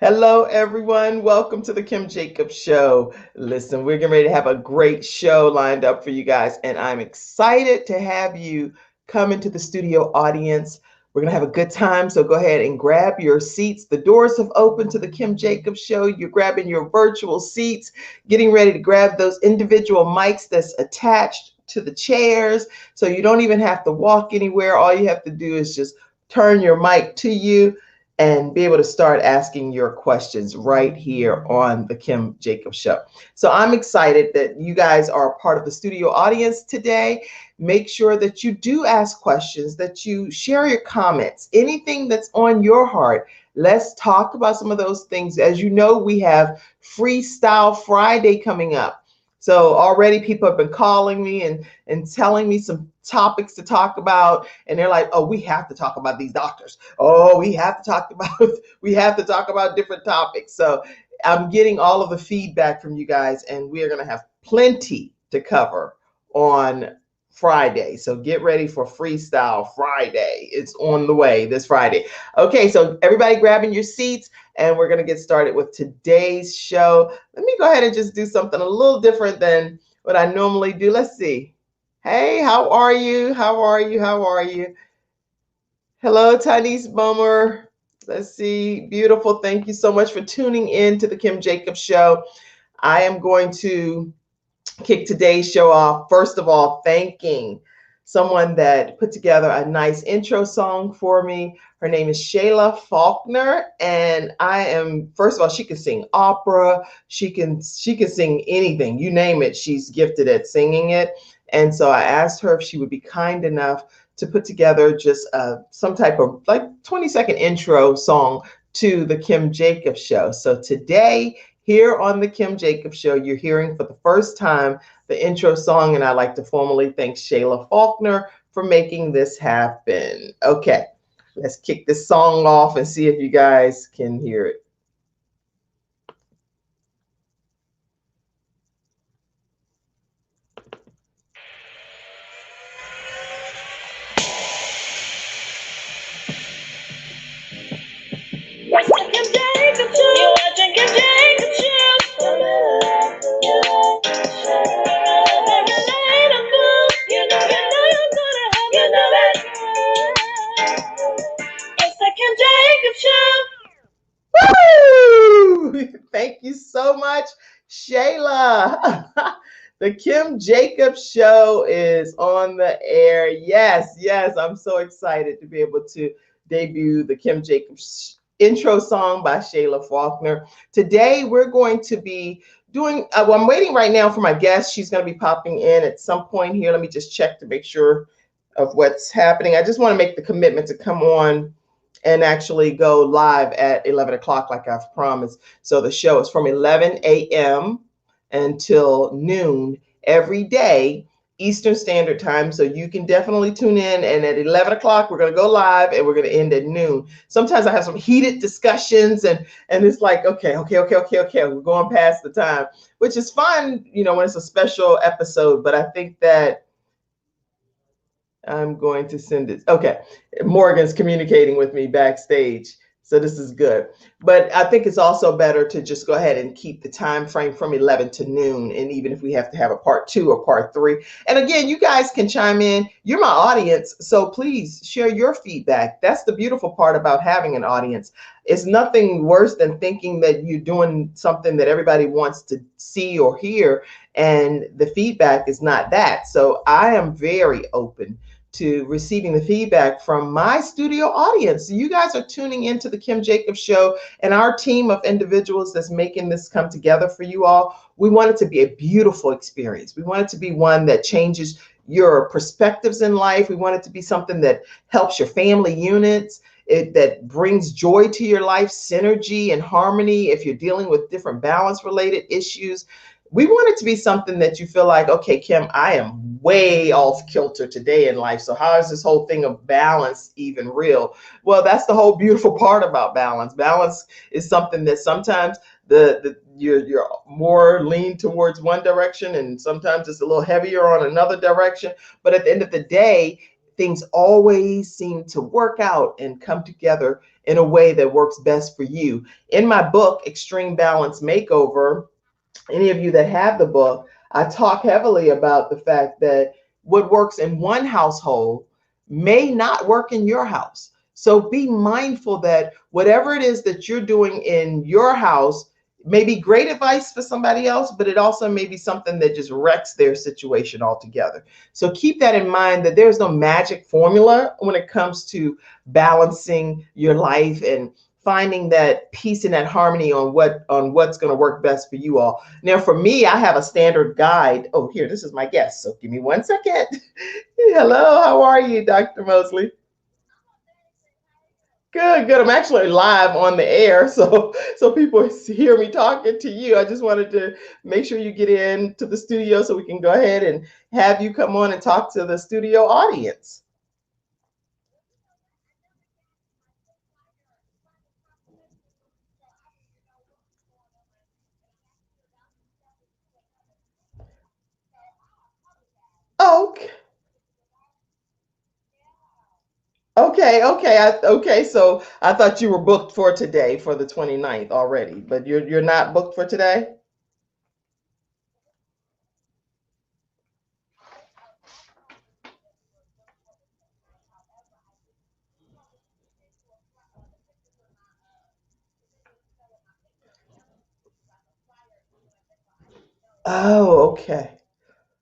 Hello, everyone. Welcome to the Kim Jacobs Show. Listen, we're getting ready to have a great show lined up for you guys, and I'm excited to have you come into the studio audience. We're going to have a good time, so go ahead and grab your seats. The doors have opened to the Kim Jacobs Show. You're grabbing your virtual seats, getting ready to grab those individual mics that's attached to the chairs, so you don't even have to walk anywhere. All you have to do is just turn your mic to you and be able to start asking your questions right here on the Kim Jacobs Show. So I'm excited that you guys are a part of the studio audience today. Make sure that you do ask questions, that you share your comments, anything that's on your heart. Let's talk about some of those things. As you know, we have Freestyle Friday coming up. So already people have been calling me and telling me some topics to talk about, and they're like, oh, we have to talk about these doctors. Oh, we have to talk about different topics. So I'm getting all of the feedback from you guys, and we are going to have plenty to cover on Friday. So get ready for Freestyle Friday. It's on the way this Friday. Okay, so everybody grabbing your seats, and we're going to get started with today's show. Let me go ahead and just do something a little different than what I normally do. Let's see. Hey, how are you? How are you? How are you? Hello, Tanis Bummer. Let's see. Beautiful. Thank you so much for tuning in to the Kim Jacobs Show. I am going to kick today's show off, first of all, thanking someone that put together a nice intro song for me. Her name is Shayla Faulkner, and first of all, she can sing opera, she can sing anything, you name it, she's gifted at singing it. And so I asked her if she would be kind enough to put together just some type of like 20-second intro song to the Kim Jacobs Show. So today, here on the Kim Jacobs Show, you're hearing for the first time the intro song, and I'd like to formally thank Shayla Faulkner for making this happen. Okay, let's kick this song off and see if you guys can hear it. Woo! Thank you so much, Shayla. The Kim Jacobs Show is on the air. Yes, yes, I'm so excited to be able to debut the Kim Jacobs intro song by Shayla Faulkner. Today, we're going to be doing, well, I'm waiting right now for my guest. She's going to be popping in at some point here. Let me just check to make sure of what's happening. I just want to make the commitment to come on and actually go live at 11 o'clock like I've promised. So the show is from 11 a.m. until noon every day, Eastern Standard Time. So you can definitely tune in. And at 11 o'clock, we're going to go live and we're going to end at noon. Sometimes I have some heated discussions and it's like, okay, we're going past the time, which is fun, when it's a special episode. But I think that I'm going to send it. Okay. Morgan's communicating with me backstage. So this is good. But I think it's also better to just go ahead and keep the time frame from 11 to noon. And even if we have to have a part 2 or part 3. And again, you guys can chime in. You're my audience. So please share your feedback. That's the beautiful part about having an audience. It's nothing worse than thinking that you're doing something that everybody wants to see or hear. And the feedback is not that. So I am very open to receiving the feedback from my studio audience. You guys are tuning into the Kim Jacobs Show, and our team of individuals that's making this come together for you all. We want it to be a beautiful experience. We want it to be one that changes your perspectives in life. We want it to be something that helps your family units, that brings joy to your life, synergy and harmony if you're dealing with different balance related issues. We want it to be something that you feel like, okay, Kim, I am way off kilter today in life. So how is this whole thing of balance even real? Well, that's the whole beautiful part about balance. Balance is something that sometimes you're more lean towards one direction, and sometimes it's a little heavier on another direction. But at the end of the day, things always seem to work out and come together in a way that works best for you. In my book, Extreme Balance Makeover, any of you that have the book, I talk heavily about the fact that what works in one household may not work in your house. So be mindful that whatever it is that you're doing in your house may be great advice for somebody else, but it also may be something that just wrecks their situation altogether. So keep that in mind, that there's no magic formula when it comes to balancing your life and finding that peace and that harmony on what's going to work best for you all. Now, for me, I have a standard guide. Oh, here, this is my guest. So give me 1 second. Hello, how are you, Dr. Mosley? Good, good. I'm actually live on the air, so people hear me talking to you. I just wanted to make sure you get into the studio so we can go ahead and have you come on and talk to the studio audience. Okay. Okay. So I thought you were booked for today for the 29th already, but you're not booked for today? Oh, okay.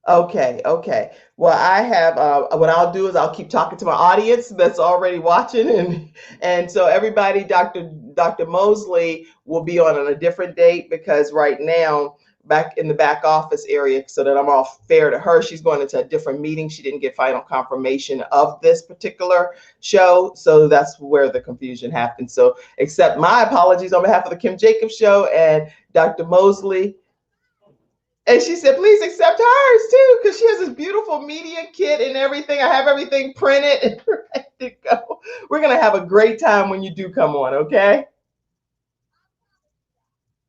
Okay. Well, I have what I'll do is I'll keep talking to my audience that's already watching, and so everybody, Dr. Mosley will be on a different date, because right now, back in the back office area, so that I'm all fair to her, she's going into a different meeting. She didn't get final confirmation of this particular show, so that's where the confusion happened. So accept my apologies on behalf of the Kim Jacobs Show and Dr. Mosley. And she said, please accept hers too, because she has this beautiful media kit and everything. I have everything printed and ready to go. We're going to have a great time when you do come on, okay?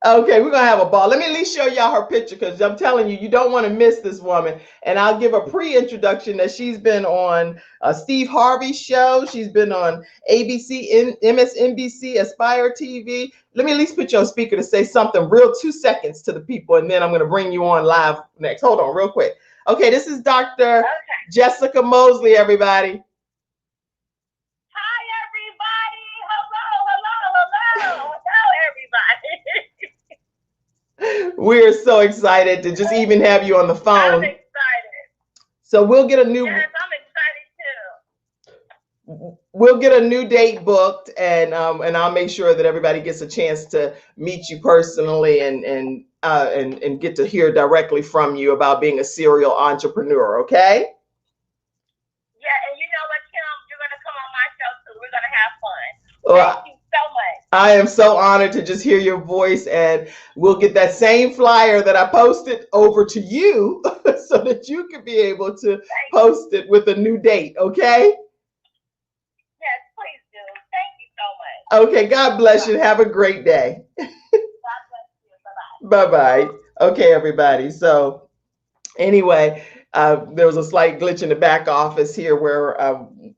Okay, we're gonna have a ball. Let me at least show y'all her picture, because I'm telling you, you don't want to miss this woman. And I'll give a pre-introduction that she's been on Steve Harvey's show. She's been on ABC, MSNBC, Aspire TV. Let me at least put you on speaker to say something real 2 seconds to the people, and then I'm gonna bring you on live next. Hold on, real quick. Okay, this is Dr. Jessica Mosley, everybody. Hi, everybody. Hello, everybody. We're so excited to just even have you on the phone. I'm excited. So we'll get a new. Yes, I'm excited too. We'll get a new date booked, and I'll make sure that everybody gets a chance to meet you personally and get to hear directly from you about being a serial entrepreneur. Okay. Yeah, and you know what, Kim? You're gonna come on my show too. We're gonna have fun. Well, Thank you so much. I am so honored to just hear your voice, and we'll get that same flyer that I posted over to you so that you can be able to post it with a new date. Okay. Yes, please do. Thank you so much. Okay. God bless you. Have a great day. God bless you. Bye-bye. Bye-bye. Okay, everybody. So anyway, there was a slight glitch in the back office here where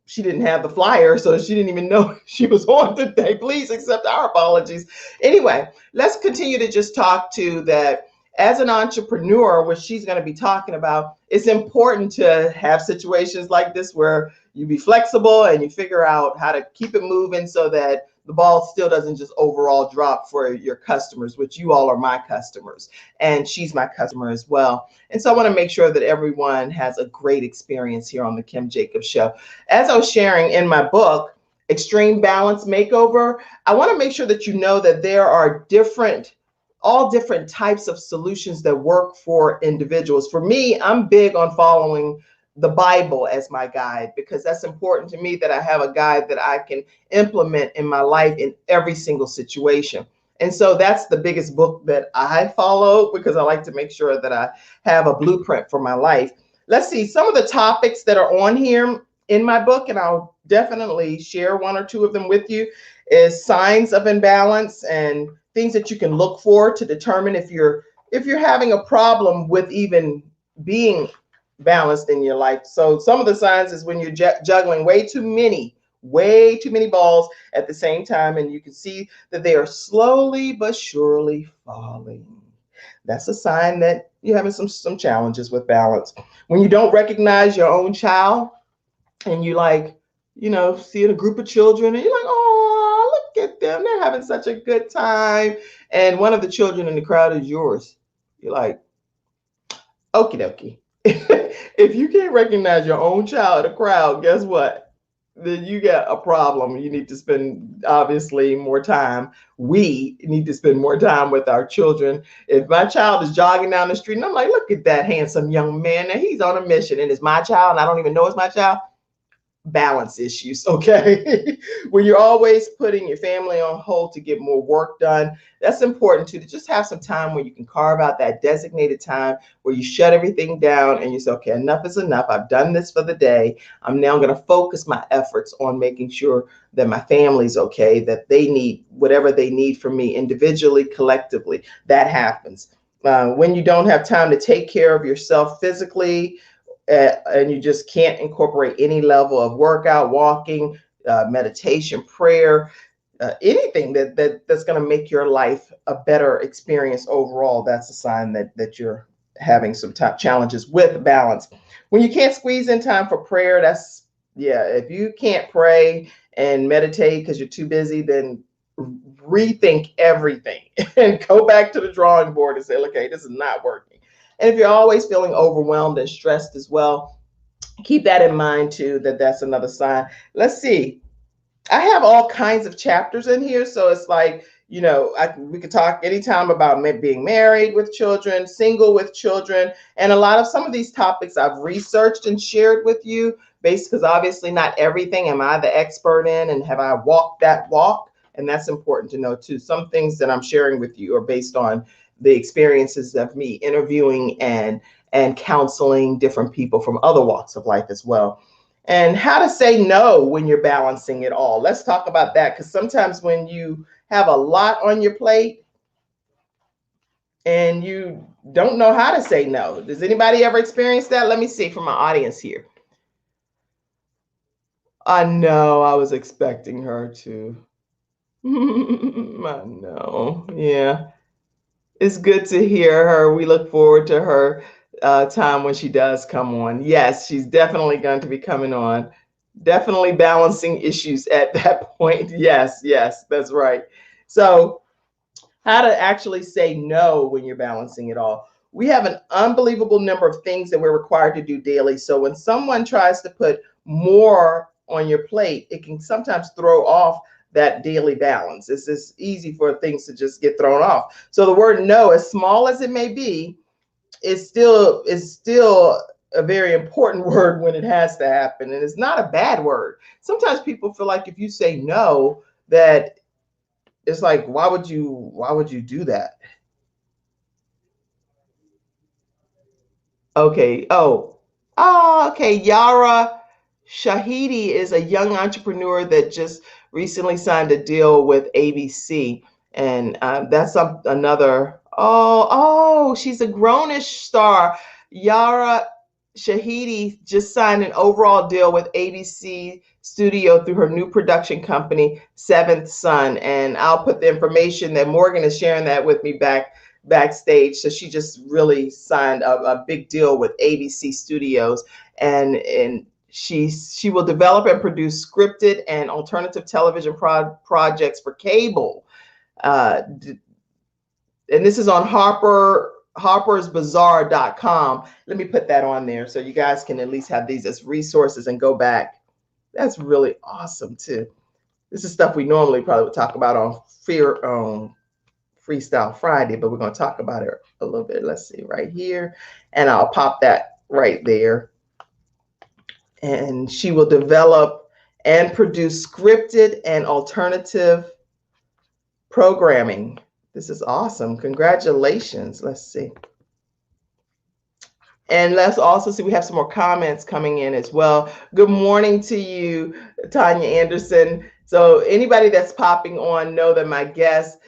she didn't have the flyer, so she didn't even know she was on today. Please accept our apologies. Anyway, let's continue to just talk to that. As an entrepreneur, what she's going to be talking about, it's important to have situations like this where you be flexible and you figure out how to keep it moving so that the ball still doesn't just overall drop for your customers, which you all are my customers, and she's my customer as well. And so I want to make sure that everyone has a great experience here on the Kim Jacobs Show. As I was sharing in my book, Extreme Balance Makeover, I want to make sure that you know that there are all different types of solutions that work for individuals. For me, I'm big on following the Bible as my guide, because that's important to me, that I have a guide that I can implement in my life in every single situation. And so that's the biggest book that I follow, because I like to make sure that I have a blueprint for my life. Let's see some of the topics that are on here in my book, and I'll definitely share one or two of them with you, is signs of imbalance and things that you can look for to determine if you're having a problem with even being balanced in your life. So some of the signs is when you're juggling way too many balls at the same time, and you can see that they are slowly but surely falling. That's a sign that you're having some challenges with balance. When you don't recognize your own child, and you like, seeing a group of children, and you're like, oh, look at them, they're having such a good time, and one of the children in the crowd is yours. You're like, okie dokie. If you can't recognize your own child in a crowd, guess what? Then you got a problem. You need to spend obviously more time. We need to spend more time with our children. If my child is jogging down the street and I'm like, look at that handsome young man, and he's on a mission, and it's my child, and I don't even know it's my child, balance issues, okay? When you're always putting your family on hold to get more work done, that's important too, to just have some time where you can carve out that designated time where you shut everything down and you say, okay, enough is enough. I've done this for the day. I'm now going to focus my efforts on making sure that my family's okay, that they need whatever they need from me individually, collectively. That happens. When you don't have time to take care of yourself physically, and you just can't incorporate any level of workout, walking, meditation, prayer, anything that's going to make your life a better experience overall, that's a sign that you're having some challenges with balance. When you can't squeeze in time for prayer, yeah, if you can't pray and meditate because you're too busy, then rethink everything and go back to the drawing board and say, okay, this is not working. And if you're always feeling overwhelmed and stressed as well, keep that in mind too, that's another sign. Let's see. I have all kinds of chapters in here. So it's like, we could talk anytime about being married with children, single with children. And a lot of some of these topics I've researched and shared with you, based because obviously not everything am I the expert in, and have I walked that walk? And that's important to know too. Some things that I'm sharing with you are based on the experiences of me interviewing and counseling different people from other walks of life as well. And how to say no when you're balancing it all. Let's talk about that, because sometimes when you have a lot on your plate and you don't know how to say no. Does anybody ever experience that? Let me see from my audience here. I know, I was expecting her to. I know. Yeah. It's good to hear her. We look forward to her time when she does come on. Yes, she's definitely going to be coming on. Definitely balancing issues at that point. Yes, yes, that's right. So, how to actually say no when you're balancing it all. We have an unbelievable number of things that we're required to do daily. So, when someone tries to put more on your plate, it can sometimes throw off that daily balance. It's just easy for things to just get thrown off. So the word no, as small as it may be, is still a very important word when it has to happen. And it's not a bad word. Sometimes people feel like if you say no, that it's like, why would you do that? Okay. Okay. Yara Shahidi is a young entrepreneur that just recently signed a deal with ABC, and that's another. She's a grownish star. Yara Shahidi just signed an overall deal with ABC Studio through her new production company, Seventh Son, and I'll put the information that Morgan is sharing that with me backstage. So she just really signed a big deal with ABC Studios, and she will develop and produce scripted and alternative television projects for cable. And this is on harpersbazaar.com. Let me put that on there so you guys can at least have these as resources and go back. That's really awesome too. This is stuff we normally probably would talk about on Freestyle Friday, but we're going to talk about it a little bit. Let's see right here, and I'll pop that right there. And she will develop and produce scripted and alternative programming. This is awesome. Congratulations. Let's see. And let's also see, we have some more comments coming in as well. Good morning to you, Tanya Anderson. So anybody that's popping on, know that my guest,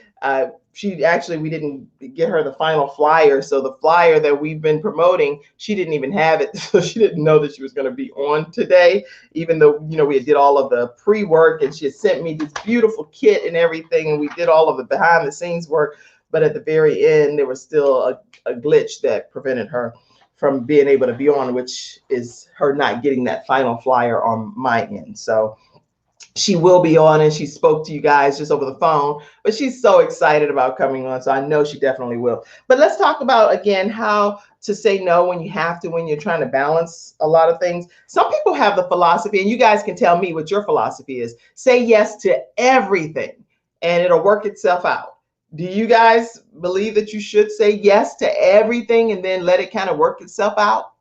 we didn't get her the final flyer. So the flyer that we've been promoting, she didn't even have it. So she didn't know that she was going to be on today, even though, we did all of the pre-work and she had sent me this beautiful kit and everything. And we did all of the behind the scenes work. But at the very end, there was still a glitch that prevented her from being able to be on, which is her not getting that final flyer on my end. So she will be on, and she spoke to you guys just over the phone, but she's so excited about coming on. So I know she definitely will. But let's talk about again how to say no when you have to, when you're trying to balance a lot of things. Some people have the philosophy, and you guys can tell me what your philosophy is. Say yes to everything and it'll work itself out. Do you guys believe that you should say yes to everything and then let it kind of work itself out?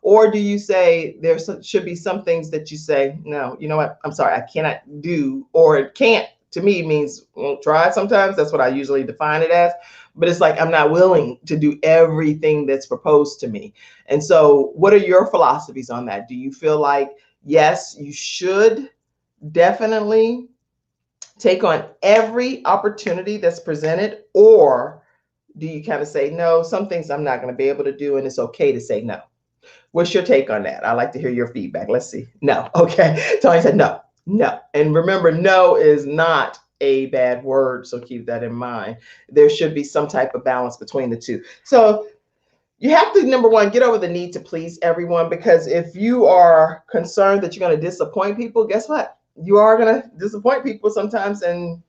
Or do you say should be some things that you say, no, you know what? I'm sorry, I cannot do, or it can't to me means won't try sometimes. That's what I usually define it as. But it's like I'm not willing to do everything that's proposed to me. And so, what are your philosophies on that? Do you feel like, yes, you should definitely take on every opportunity that's presented? Or do you kind of say, no, some things I'm not going to be able to do, and it's okay to say no? What's your take on that? I'd like to hear your feedback. Let's see. No. Okay. Tony said no. No. And remember, no is not a bad word. So keep that in mind. There should be some type of balance between the two. So you have to, number one, get over the need to please everyone, because if you are concerned that you're going to disappoint people, guess what? You are going to disappoint people sometimes, and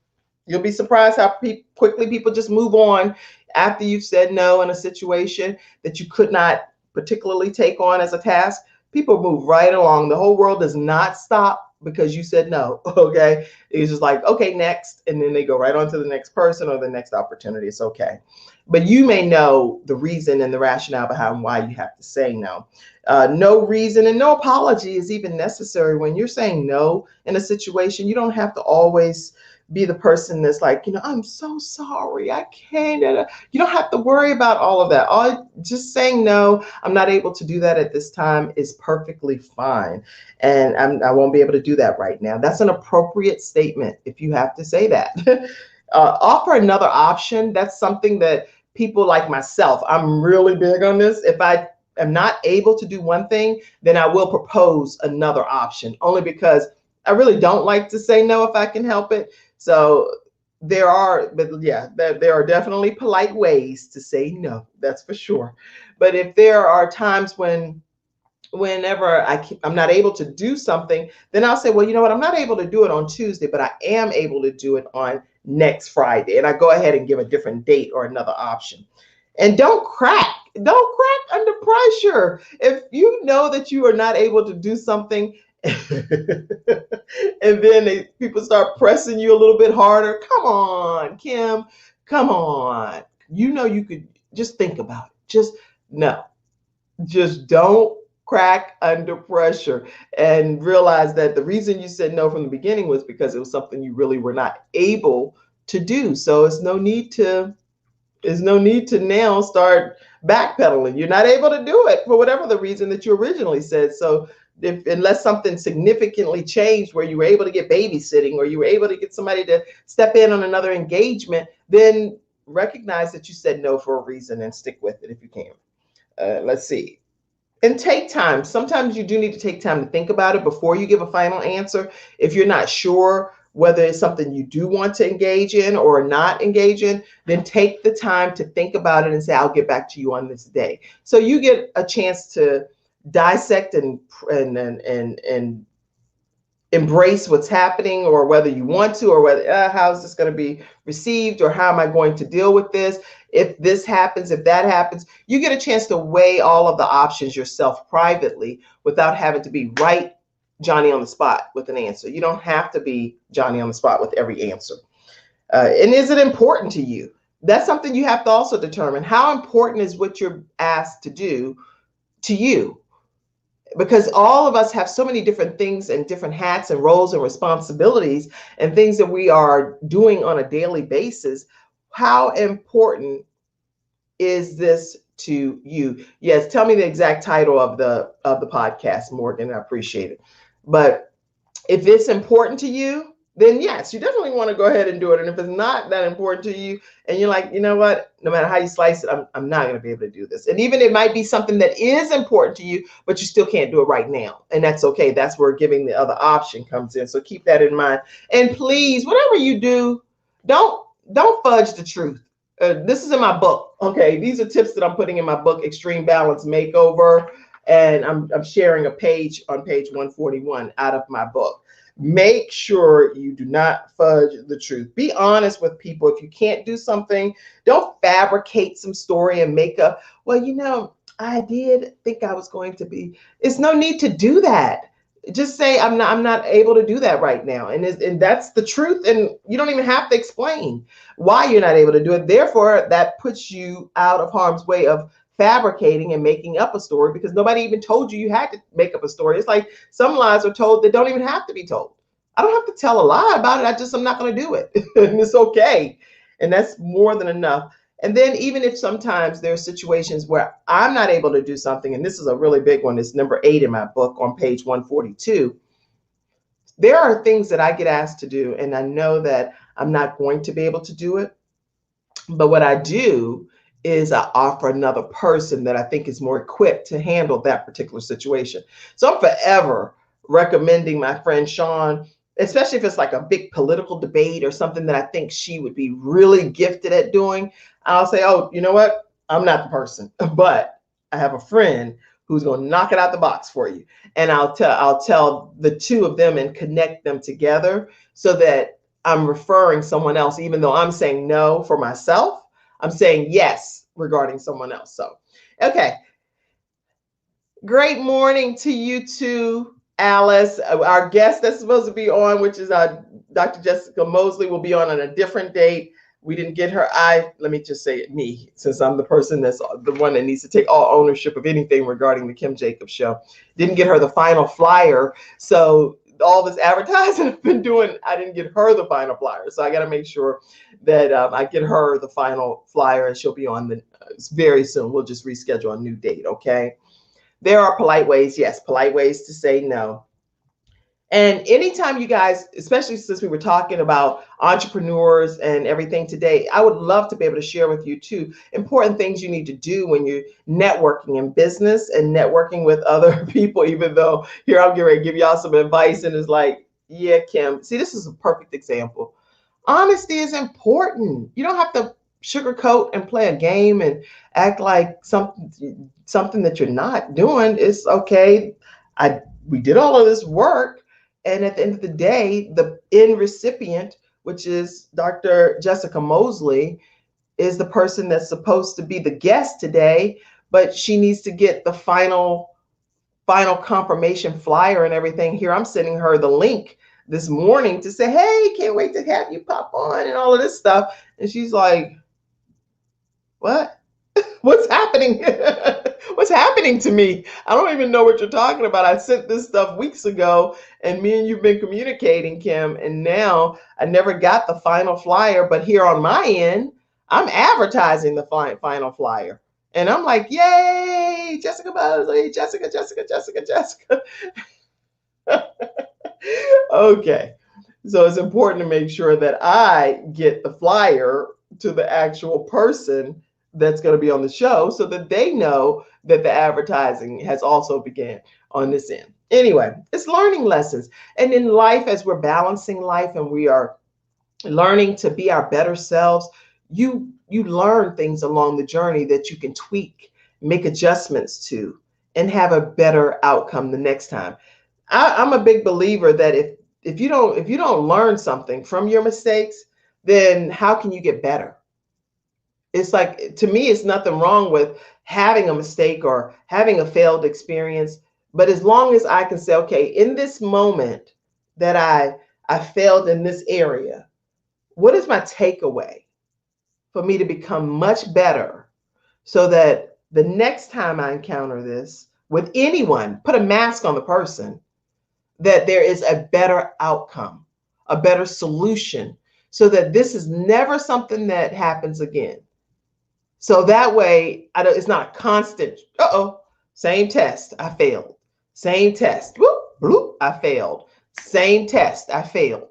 you'll be surprised how quickly people just move on after you've said no in a situation that you could not particularly take on as a task. People move right along. The whole world does not stop because you said no. Okay. It's just like, okay, next. And then they go right on to the next person or the next opportunity. It's okay. But you may know the reason and the rationale behind why you have to say no. No reason and no apology is even necessary when you're saying no in a situation. You don't have to always be the person that's like, I'm so sorry, I can't. You don't have to worry about all of that. Just saying no, I'm not able to do that at this time is perfectly fine. And I won't be able to do that right now. That's an appropriate statement if you have to say that. Offer another option. That's something that people like myself, I'm really big on this. If I am not able to do one thing, then I will propose another option, only because I really don't like to say no if I can help it. So there are definitely polite ways to say no. That's for sure. But if there are times whenever I'm not able to do something, then I'll say, well, you know what? I'm not able to do it on Tuesday, but I am able to do it on next Friday. And I go ahead and give a different date or another option. And don't crack under pressure. If you know that you are not able to do something, and then people start pressing you a little bit harder. Come on, Kim, come on. You know you could just think about it. Just don't crack under pressure, and realize that the reason you said no from the beginning was because it was something you really were not able to do. So it's no need to now start backpedaling. You're not able to do it for whatever the reason that you originally said. So unless something significantly changed where you were able to get babysitting or you were able to get somebody to step in on another engagement, then recognize that you said no for a reason and stick with it if you can. Let's see. And take time. Sometimes you do need to take time to think about it before you give a final answer. If you're not sure whether it's something you do want to engage in or not engage in, then take the time to think about it and say, I'll get back to you on this day. So you get a chance to dissect and embrace what's happening, or whether you want to, or whether how is this going to be received, or how am I going to deal with this? If this happens, if that happens, you get a chance to weigh all of the options yourself privately without having to be right Johnny on the spot with an answer. You don't have to be Johnny on the spot with every answer. And is it important to you? That's something you have to also determine. How important is what you're asked to do to you? Because all of us have so many different things and different hats and roles and responsibilities and things that we are doing on a daily basis. How important is this to you? Yes, tell me the exact title of the podcast, Morgan. I appreciate it. But if it's important to you, then yes, you definitely want to go ahead and do it. And if it's not that important to you and you're like, you know what, no matter how you slice it, I'm not going to be able to do this. And even it might be something that is important to you, but you still can't do it right now. And that's okay. That's where giving the other option comes in. So keep that in mind. And please, whatever you do, don't don't fudge the truth. This is in my book. Okay, these are tips that I'm putting in my book, Extreme Balance Makeover. And I'm sharing a page on page 141 out of my book. Make sure you do not fudge the truth. Be honest with people. If you can't do something, don't fabricate some story and make up, well, I did think I was going to be. It's no need to do that. Just say I'm not able to do that right now. And that's the truth. And you don't even have to explain why you're not able to do it. Therefore, that puts you out of harm's way of fabricating and making up a story because nobody even told you had to make up a story. It's like some lies are told that don't even have to be told. I don't have to tell a lie about it. I'm not going to do it. And it's okay. And that's more than enough. And then even if sometimes there are situations where I'm not able to do something, and this is a really big one, it's number 8 in my book on page 142. There are things that I get asked to do, and I know that I'm not going to be able to do it. But what I do is I offer another person that I think is more equipped to handle that particular situation. So I'm forever recommending my friend Sean, especially if it's like a big political debate or something that I think she would be really gifted at doing. I'll say, oh, you know what? I'm not the person, but I have a friend who's going to knock it out the box for you. And I'll tell the two of them and connect them together so that I'm referring someone else, even though I'm saying no for myself, I'm saying yes regarding someone else. So, okay. Great morning to you too, Alice. Our guest that's supposed to be on, which is Dr. Jessica Mosley, will be on a different date. We didn't get her. Let me just say it, me, since I'm the person that's the one that needs to take all ownership of anything regarding the Kim Jacobs show. Didn't get her the final flyer. So all this advertising I've been doing, I didn't get her the final flyer. So I got to make sure that I get her the final flyer, and she'll be on very soon. We'll just reschedule a new date, okay? There are polite ways, yes, polite ways to say no. And anytime you guys, especially since we were talking about entrepreneurs and everything today, I would love to be able to share with you too important things you need to do when you're networking in business and networking with other people, even though here I'm getting ready to give y'all some advice and it's like, yeah, Kim, see, this is a perfect example. Honesty is important. You don't have to sugarcoat and play a game and act like something that you're not doing. It's okay. We did all of this work. And at the end of the day, the end recipient, which is Dr. Jessica Mosley, is the person that's supposed to be the guest today, but she needs to get the final confirmation flyer and everything. Here, I'm sending her the link this morning to say, hey, can't wait to have you pop on and all of this stuff. And she's like, what? What's happening? What's happening to me? I don't even know what you're talking about. I sent this stuff weeks ago, and me and you've been communicating, Kim, and now I never got the final flyer. But here on my end, I'm advertising the final flyer. And I'm like, yay, Jessica Mosley, Jessica. Okay. So it's important to make sure that I get the flyer to the actual person that's going to be on the show so that they know that the advertising has also began on this end. Anyway, it's learning lessons. And in life, as we're balancing life and we are learning to be our better selves, you learn things along the journey that you can tweak, make adjustments to, and have a better outcome the next time. I'm a big believer that if you don't learn something from your mistakes, then how can you get better? It's like, to me, it's nothing wrong with having a mistake or having a failed experience. But as long as I can say, okay, in this moment that I failed in this area, what is my takeaway for me to become much better so that the next time I encounter this with anyone, put a mask on the person, that there is a better outcome, a better solution, so that this is never something that happens again. So that way, it's not a constant, same test, I failed. Same test, whoop, bloop, I failed. Same test, I failed.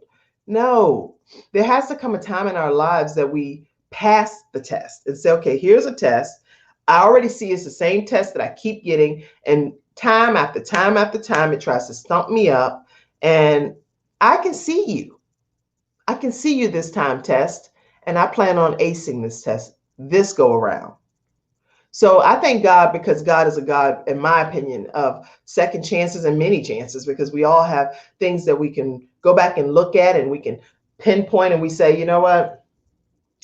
No, there has to come a time in our lives that we pass the test and say, okay, here's a test. I already see it's the same test that I keep getting, and time after time after time, it tries to stump me up. And I can see you. I can see you this time, test, and I plan on acing this test this go around. So I thank God, because God is a God, in my opinion, of second chances and many chances, because we all have things that we can go back and look at, and we can pinpoint, and we say, you know what,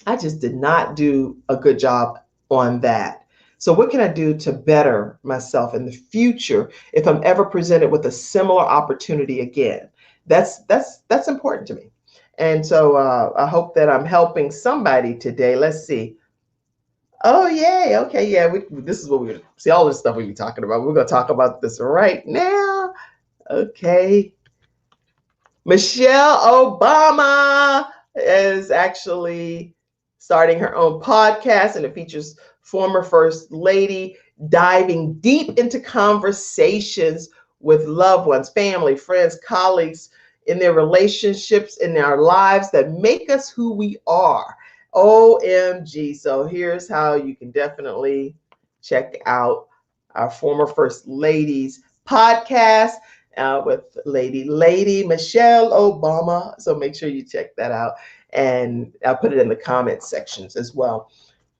I just did not do a good job on that. So what can I do to better myself in the future if I'm ever presented with a similar opportunity again? That's important to me. And so I hope that I'm helping somebody today. Let's see. Oh, yay. Okay, yeah. This is what we see, all this stuff we be talking about. We're going to talk about this right now. Okay. Michelle Obama is actually starting her own podcast, and it features former First Lady diving deep into conversations with loved ones, family, friends, colleagues, in their relationships, in our lives that make us who we are. OMG. So here's how you can definitely check out our former First Lady's podcast with Lady Michelle Obama. So make sure you check that out. And I'll put it in the comments sections as well.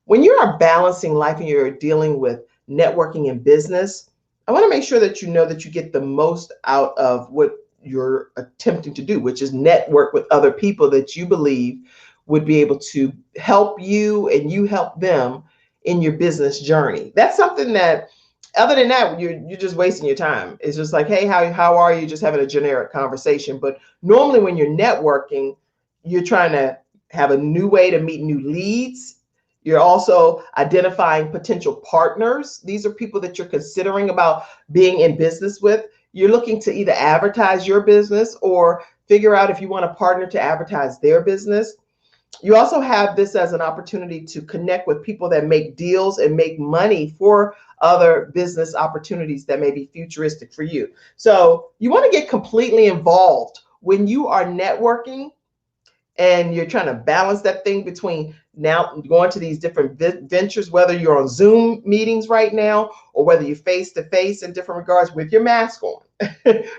When you are balancing life and you're dealing with networking and business, I want to make sure that you know that you get the most out of what you're attempting to do, which is network with other people that you believe would be able to help you and you help them in your business journey. That's something that, other than that, you're just wasting your time. It's just like, hey, how are you? Just having a generic conversation. But normally when you're networking, you're trying to have a new way to meet new leads. You're also identifying potential partners. These are people that you're considering about being in business with. You're looking to either advertise your business or figure out if you want a partner to advertise their business. You also have this as an opportunity to connect with people that make deals and make money for other business opportunities that may be futuristic for you. So you want to get completely involved when you are networking, and you're trying to balance that thing between now going to these different ventures, whether you're on Zoom meetings right now or whether you're face to face in different regards with your mask on.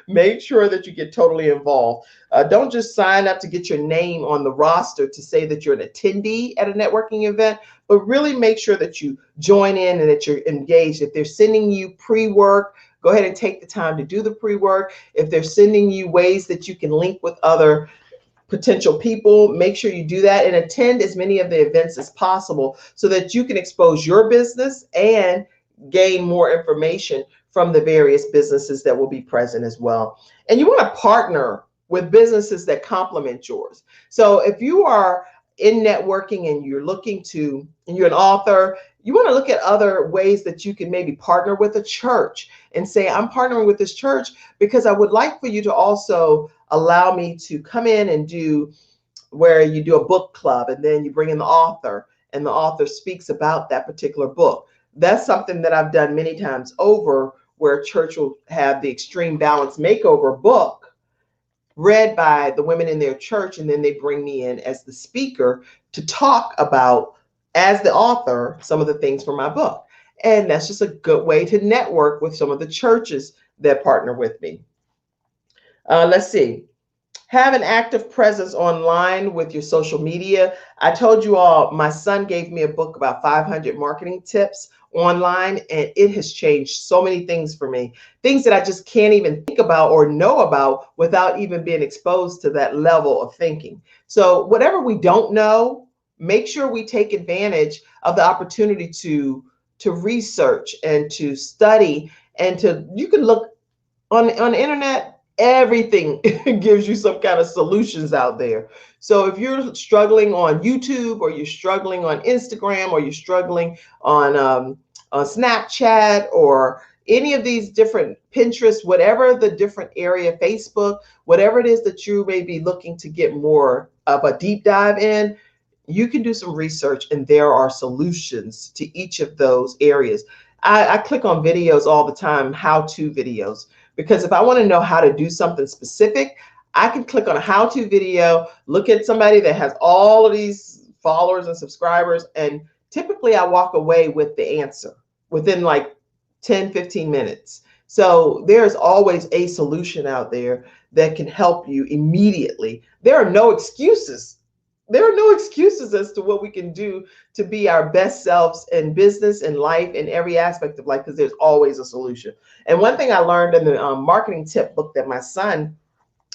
Make sure that you get totally involved. Don't just sign up to get your name on the roster to say that you're an attendee at a networking event, but really make sure that you join in and that you're engaged. If they're sending you pre-work, go ahead and take the time to do the pre-work. If they're sending you ways that you can link with other potential people, make sure you do that and attend as many of the events as possible so that you can expose your business and gain more information from the various businesses that will be present as well. And you want to partner with businesses that complement yours. So if you are in networking and and you're an author, you want to look at other ways that you can maybe partner with a church and say, I'm partnering with this church because I would like for you to also allow me to come in and do where you do a book club, and then you bring in the author and the author speaks about that particular book. That's something that I've done many times over, where church will have the Extreme Balance Makeover book read by the women in their church, and then they bring me in as the speaker to talk about, as the author, some of the things from my book. And that's just a good way to network with some of the churches that partner with me. Let's see. Have an active presence online with your social media. I told you all, my son gave me a book about 500 marketing tips online, and it has changed so many things for me. Things that I just can't even think about or know about without even being exposed to that level of thinking. So whatever we don't know, make sure we take advantage of the opportunity to research and to study, and you can look on the internet. Everything gives you some kind of solutions out there. So if you're struggling on YouTube, or you're struggling on Instagram, or you're struggling on Snapchat, or any of these different, Pinterest, whatever the different area, Facebook, whatever it is that you may be looking to get more of a deep dive in, you can do some research, and there are solutions to each of those areas. I click on videos all the time, how-to videos, because if I want to know how to do something specific, I can click on a how-to video, look at somebody that has all of these followers and subscribers, and typically I walk away with the answer within like 10, 15 minutes. So there's always a solution out there that can help you immediately. There are no excuses. There are no excuses as to what we can do to be our best selves in business and life, in every aspect of life, because there's always a solution. And one thing I learned in the marketing tip book that my son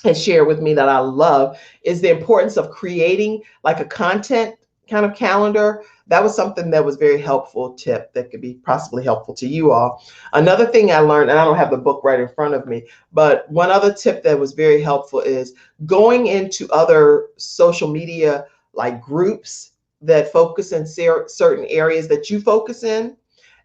has shared with me that I love is the importance of creating like a content kind of calendar. That was something that was very helpful tip that could be possibly helpful to you all. Another thing I learned, and I don't have the book right in front of me, but one other tip that was very helpful is going into other social media like groups that focus in certain areas that you focus in,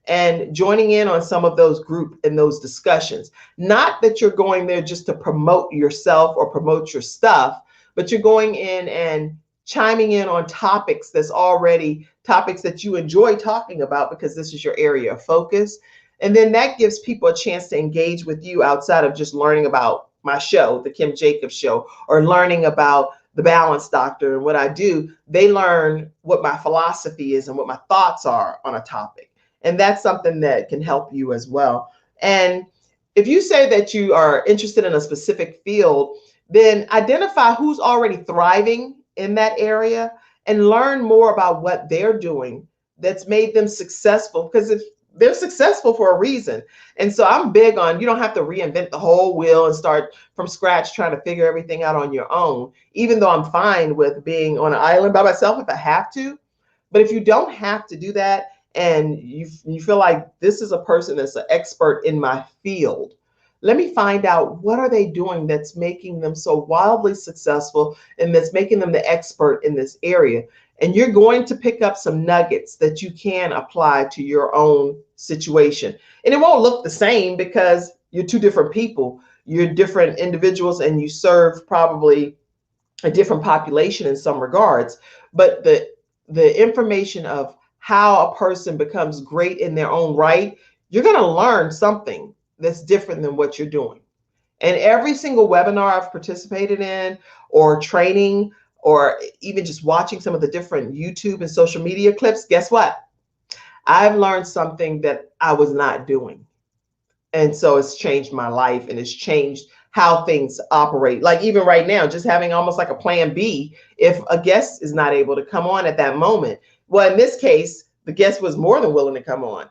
and joining in on some of those group and those discussions. Not that you're going there just to promote yourself or promote your stuff, but you're going in and chiming in on topics that's already topics that you enjoy talking about because this is your area of focus. And then that gives people a chance to engage with you outside of just learning about my show, the Kim Jacobs Show, or learning about the Balance Doctor and what I do. They learn what my philosophy is and what my thoughts are on a topic. And that's something that can help you as well. And if you say that you are interested in a specific field, then identify who's already thriving in that area and learn more about what they're doing that's made them successful. Because if they're successful for a reason. And so I'm big on, you don't have to reinvent the whole wheel and start from scratch trying to figure everything out on your own, even though I'm fine with being on an island by myself if I have to. But if you don't have to do that, and you feel like this is a person that's an expert in my field, let me find out what are they doing that's making them so wildly successful and that's making them the expert in this area. And you're going to pick up some nuggets that you can apply to your own situation. And it won't look the same because you're two different people. You're different individuals and you serve probably a different population in some regards. But the information of how a person becomes great in their own right, you're going to learn something that's different than what you're doing. And every single webinar I've participated in, or training, or even just watching some of the different YouTube and social media clips, guess what? I've learned something that I was not doing. And so it's changed my life and it's changed how things operate. Like even right now, just having almost like a plan B if a guest is not able to come on at that moment. Well, in this case, the guest was more than willing to come on.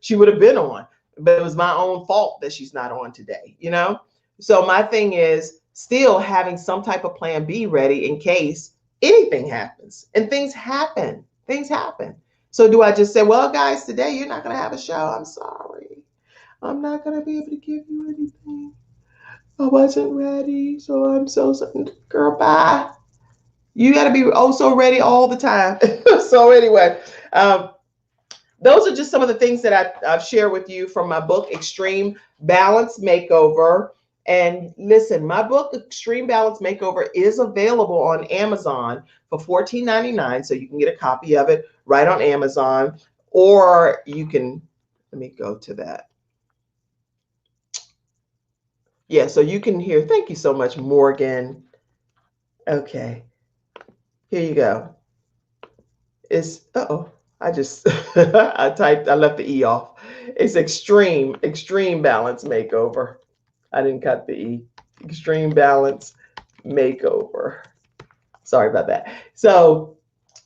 She would have been on, but it was my own fault that she's not on today, you know? So my thing is still having some type of plan B ready in case anything happens. And things happen. Things happen. So do I just say, well, guys, today you're not going to have a show. I'm sorry. I'm not going to be able to give you anything. I wasn't ready. So I'm so sorry. Girl, bye. You got to be oh so ready all the time. So anyway, those are just some of the things that I've shared with you from my book, Extreme Balance Makeover. And listen, my book, Extreme Balance Makeover, is available on Amazon for $14.99. So you can get a copy of it right on Amazon. Or you can, let me go to that. Yeah, so you can hear, thank you so much, Morgan. Okay, here you go. It's, I just, I left the E off. It's Extreme Balance Makeover. I didn't cut the E. Extreme Balance Makeover. Sorry about that. So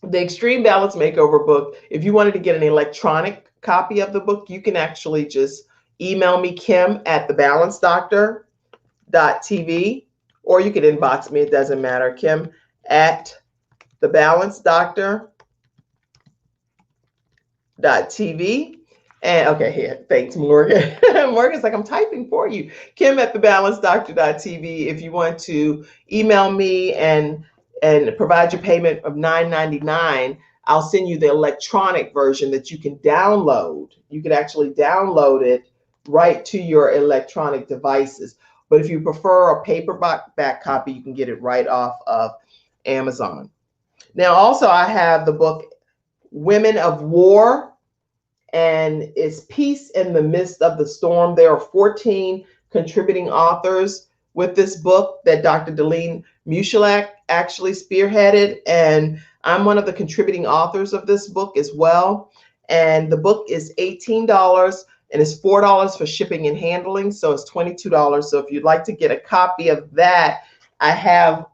the Extreme Balance Makeover book, if you wanted to get an electronic copy of the book, you can actually just email me, kim@thebalancedoctor.tv, or you can inbox me. It doesn't matter. kim@thebalancedoctor.tv. And okay, here, thanks, Morgan. Morgan's like, I'm typing for you. kim@thebalancedoctor.tv. If you want to email me and provide your payment of $9.99, I'll send you the electronic version that you can download. You can actually download it right to your electronic devices. But if you prefer a paperback copy, you can get it right off of Amazon. Now, also, I have the book Women of War, and it's Peace in the Midst of the Storm. There are 14 contributing authors with this book that Dr. Delene Mushilak actually spearheaded. And I'm one of the contributing authors of this book as well. And the book is $18 and it's $4 for shipping and handling. So it's $22. So if you'd like to get a copy of that, I have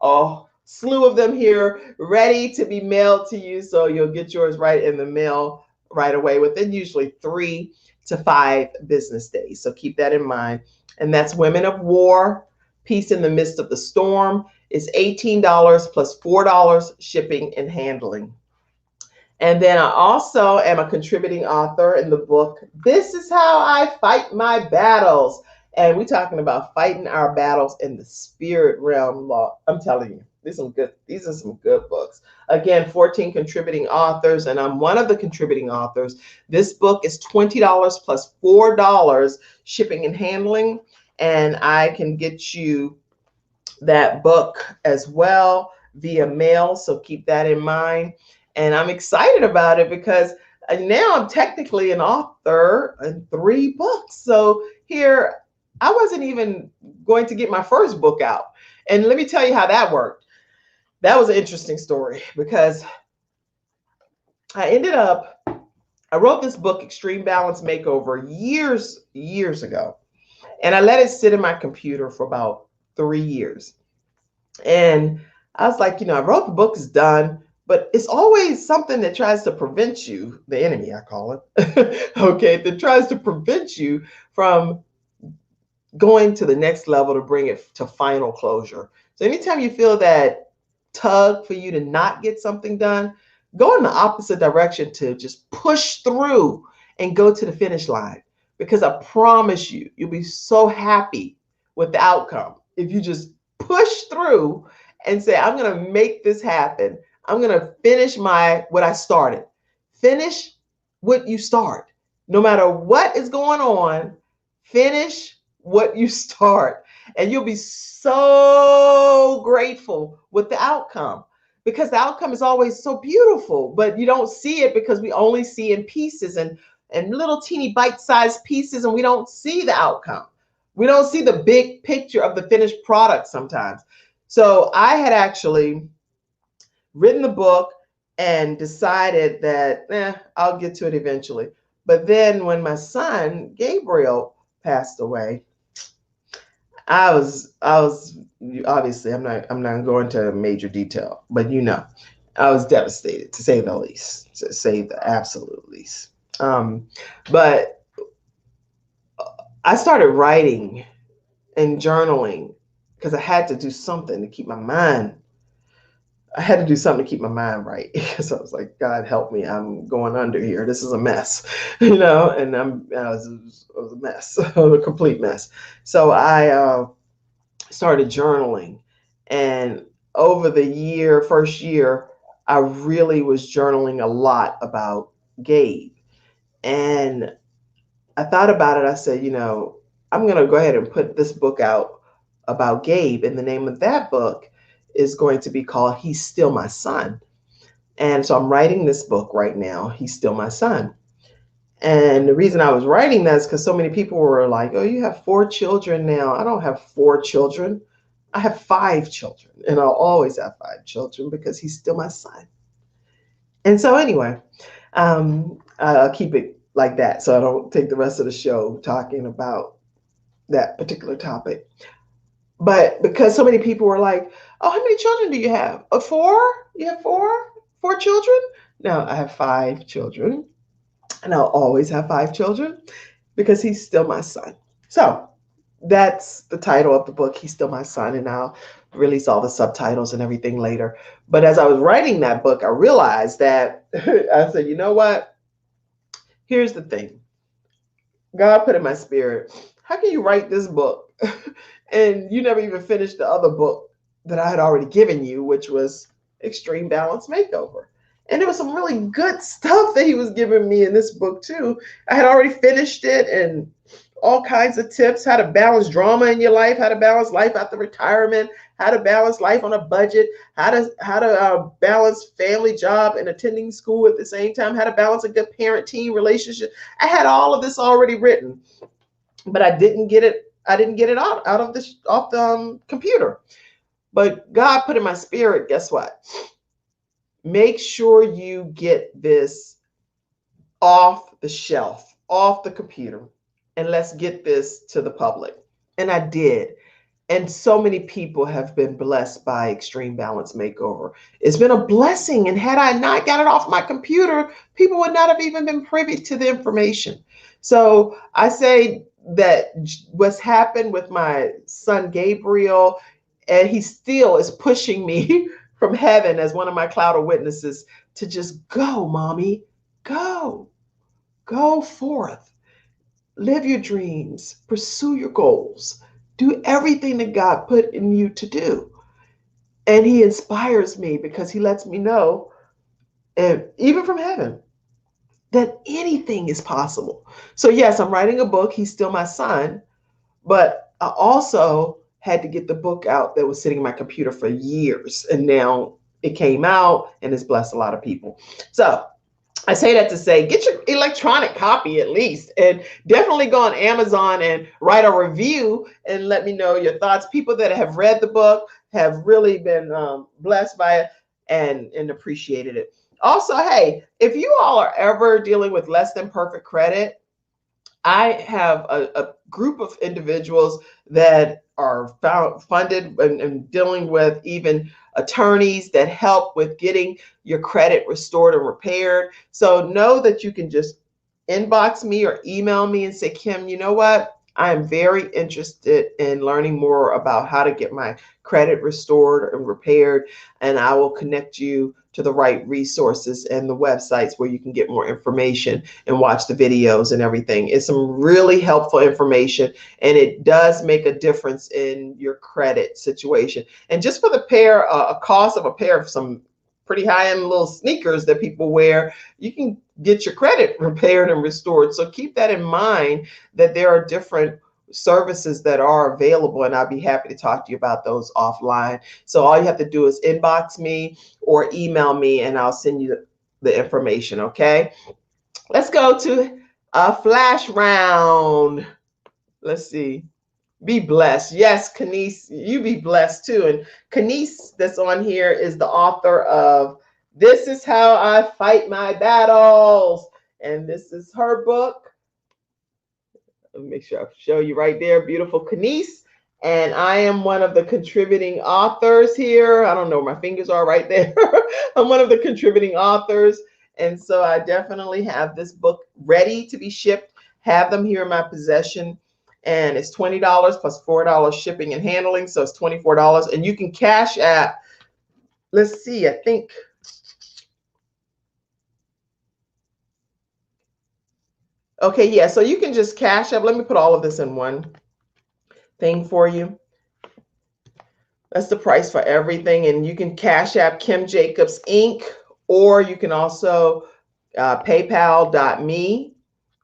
a slew of them here ready to be mailed to you. So you'll get yours right in the mail right away within usually 3 to 5 business days. So keep that in mind. And that's Women of War, Peace in the Midst of the Storm. It's $18 plus $4 shipping and handling. And then I also am a contributing author in the book, This Is How I Fight My Battles. And we're talking about fighting our battles in the spirit realm. Law. I'm telling you, these are some good books. Again, 14 contributing authors, and I'm one of the contributing authors. This book is $20 plus $4 shipping and handling. And I can get you that book as well via mail. So keep that in mind. And I'm excited about it because now I'm technically an author in 3 books. So here, I wasn't even going to get my first book out. And let me tell you how that worked. That was an interesting story because I wrote this book, Extreme Balance Makeover, years ago. And I let it sit in my computer for about 3 years. And I was like, I wrote the book, is done, but it's always something that tries to prevent you, the enemy, I call it, okay, that tries to prevent you from going to the next level to bring it to final closure. So anytime you feel that tug for you to not get something done, go in the opposite direction to just push through and go to the finish line. Because I promise you, you'll be so happy with the outcome if you just push through and say, I'm going to make this happen. I'm going to finish what I started. Finish what you start. No matter what is going on, finish what you start. And you'll be so grateful with the outcome, because the outcome is always so beautiful, but you don't see it because we only see in pieces and little teeny bite-sized pieces, and we don't see the outcome. We don't see the big picture of the finished product sometimes. So I had actually written the book and decided that I'll get to it eventually. But then when my son Gabriel passed away, I was obviously, I'm not going to major detail, but I was devastated, to say the least, to say the absolute least. But I started writing and journaling because I had to do something to keep my mind. I had to do something to keep my mind right, because I was like, God help me, I'm going under here. This is a mess, and it was a mess, a complete mess. So I started journaling, and over the first year, I really was journaling a lot about Gabe. And I thought about it. I said, I'm going to go ahead and put this book out about Gabe. And the name of that book is going to be called He's Still My Son. And so I'm writing this book right now, He's Still My Son. And the reason I was writing that is because so many people were like, oh, you have 4 children now. I don't have 4 children. I have 5 children. And I'll always have 5 children because he's still my son. And so anyway, I'll keep it like that so I don't take the rest of the show talking about that particular topic. But because so many people were like, oh, how many children do you have? 4? You have 4? 4 children? No, I have 5 children. And I'll always have 5 children because he's still my son. So that's the title of the book, He's Still My Son. And I'll release all the subtitles and everything later. But as I was writing that book, I realized that I said, you know what? Here's the thing. God put in my spirit, how can you write this book and you never even finished the other book that I had already given you, which was Extreme Balance Makeover? And there was some really good stuff that he was giving me in this book too. I had already finished it, and all kinds of tips, how to balance drama in your life, how to balance life after retirement, how to balance life on a budget, how to balance family, job, and attending school at the same time, how to balance a good parent-teen relationship. I had all of this already written, but I didn't get it I didn't get it out of the off the computer. But God put in my spirit, guess what? Make sure you get this off the shelf, off the computer, and let's get this to the public. And I did. And so many people have been blessed by Extreme Balance Makeover. It's been a blessing. And had I not got it off my computer, people would not have even been privy to the information. So I say that what's happened with my son Gabriel, and he still is pushing me from heaven as one of my cloud of witnesses to just go, mommy, go, go forth, live your dreams, pursue your goals, do everything that God put in you to do. And he inspires me because he lets me know, and even from heaven, that anything is possible. So yes, I'm writing a book. He's still my son, but I also had to get the book out that was sitting in my computer for years. And now it came out and it's blessed a lot of people. So I say that to say, get your electronic copy at least, and definitely go on Amazon and write a review and let me know your thoughts. People that have read the book have really been blessed by it and appreciated it. Also, hey, if you all are ever dealing with less than perfect credit, I have a group of individuals that are funded and dealing with even attorneys that help with getting your credit restored and repaired. So know that you can just inbox me or email me and say, Kim, you know what? I am very interested in learning more about how to get my credit restored and repaired, and I will connect you to the right resources and the websites where you can get more information and watch the videos and everything. It's some really helpful information, and it does make a difference in your credit situation. And just for the pair, a cost of a pair of some pretty high-end little sneakers that people wear, you can get your credit repaired and restored. So keep that in mind, that there are different services that are available, and I'll be happy to talk to you about those offline. So all you have to do is inbox me or email me, and I'll send you the information. Okay, let's go to a flash round. Let's see. Be blessed. Yes, Kanice, you be blessed too. And Kanice, that's on here, is the author of This Is How I Fight My Battles. And this is her book. Let me make sure I show you right there. Beautiful Kanice. And I am one of the contributing authors here. I don't know where my fingers are right there. I'm one of the contributing authors. And so I definitely have this book ready to be shipped, have them here in my possession. And it's $20 plus $4 shipping and handling. So it's $24. And you can Cash App. Let's see, I think. Okay, yeah, so you can just Cash App. Let me put all of this in one thing for you. That's the price for everything. And you can Cash App Kim Jacobs Inc. Or you can also PayPal.me,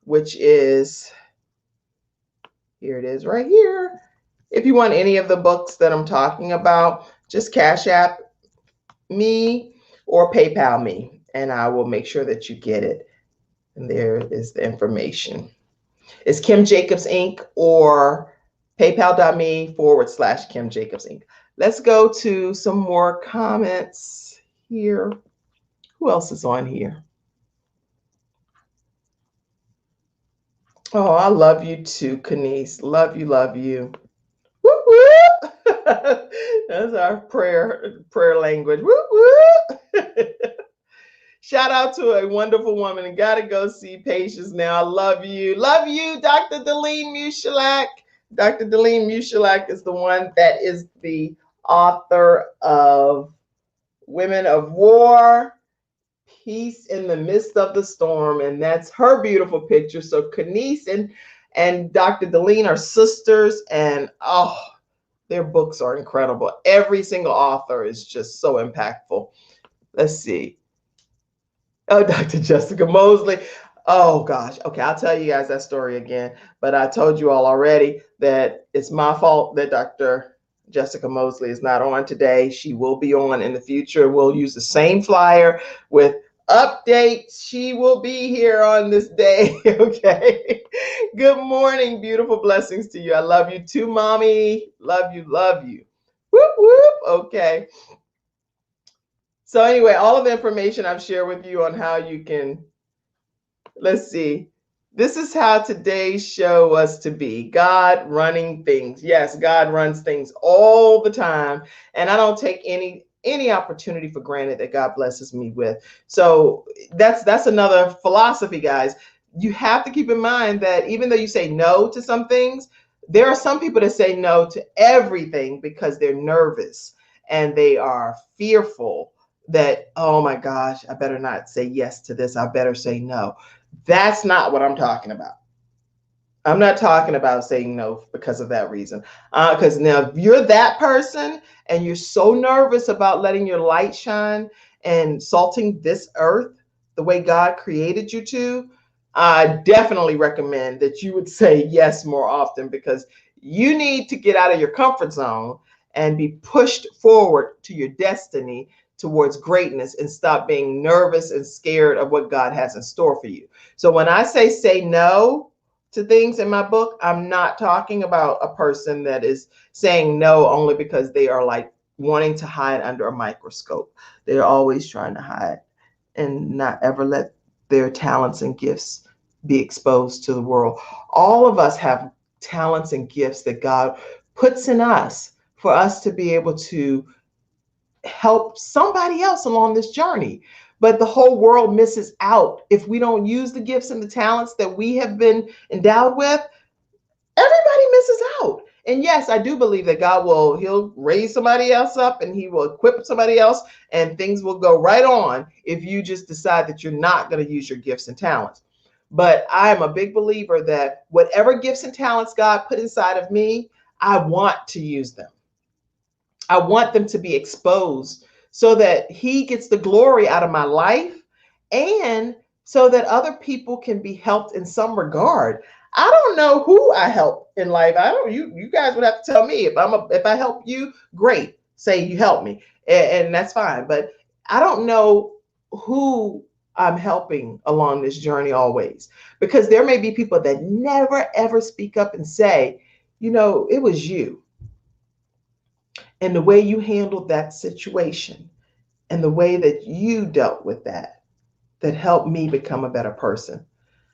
which is, here it is right here. If you want any of the books that I'm talking about, just Cash App me or PayPal me, and I will make sure that you get it. And there is the information. It's Kim Jacobs Inc. or PayPal.me/Kim Jacobs Inc. Let's go to some more comments here. Who else is on here? Oh, I love you too, Kanice. Love you, love you. Whoop, whoop. That's our prayer language. Whoop, whoop. Shout out to a wonderful woman, and gotta go see Patience now. I love you. Love you, Dr. Delene Mushalak. Dr. Delene Mushalak is the one that is the author of Women of War, Peace in the Midst of the Storm, and that's her beautiful picture. So Kanice and Dr. Delene are sisters, and oh, their books are incredible. Every single author is just so impactful. Let's see. Oh, Dr. Jessica Mosley. Oh gosh. Okay, I'll tell you guys that story again. But I told you all already that it's my fault that Dr. Jessica Mosley is not on today. She will be on in the future. We'll use the same flyer with Update, she will be here on this day. Okay. Good morning, beautiful blessings to you. I love you too, mommy. Love you, love you. Whoop, whoop. Okay. So, anyway, all of the information I've shared with you on how you can, let's see. This is how today's show was to be. God running things. Yes, God runs things all the time. And I don't take any opportunity for granted that God blesses me with. So that's another philosophy, guys. You have to keep in mind that even though you say no to some things, there are some people that say no to everything because they're nervous and they are fearful that, oh my gosh, I better not say yes to this. I better say no. That's not what I'm talking about. I'm not talking about saying no because of that reason. Because now, if you're that person and you're so nervous about letting your light shine and salting this earth the way God created you to, I definitely recommend that you would say yes more often because you need to get out of your comfort zone and be pushed forward to your destiny towards greatness and stop being nervous and scared of what God has in store for you. So when I say no to things in my book, I'm not talking about a person that is saying no only because they are like wanting to hide under a microscope. They're always trying to hide and not ever let their talents and gifts be exposed to the world. All of us have talents and gifts that God puts in us for us to be able to help somebody else along this journey. But the whole world misses out if we don't use the gifts and the talents that we have been endowed with. Everybody misses out. And yes, I do believe that he'll raise somebody else up and he will equip somebody else and things will go right on if you just decide that you're not going to use your gifts and talents. But I am a big believer that whatever gifts and talents God put inside of me, I want to use them. I want them to be exposed so that he gets the glory out of my life and so that other people can be helped in some regard. I don't know who I help in life. I don't you guys would have to tell me if I help you, great. Say you help me and that's fine, but I don't know who I'm helping along this journey always because there may be people that never ever speak up and say, it was you and the way you handled that situation and the way that you dealt with that helped me become a better person.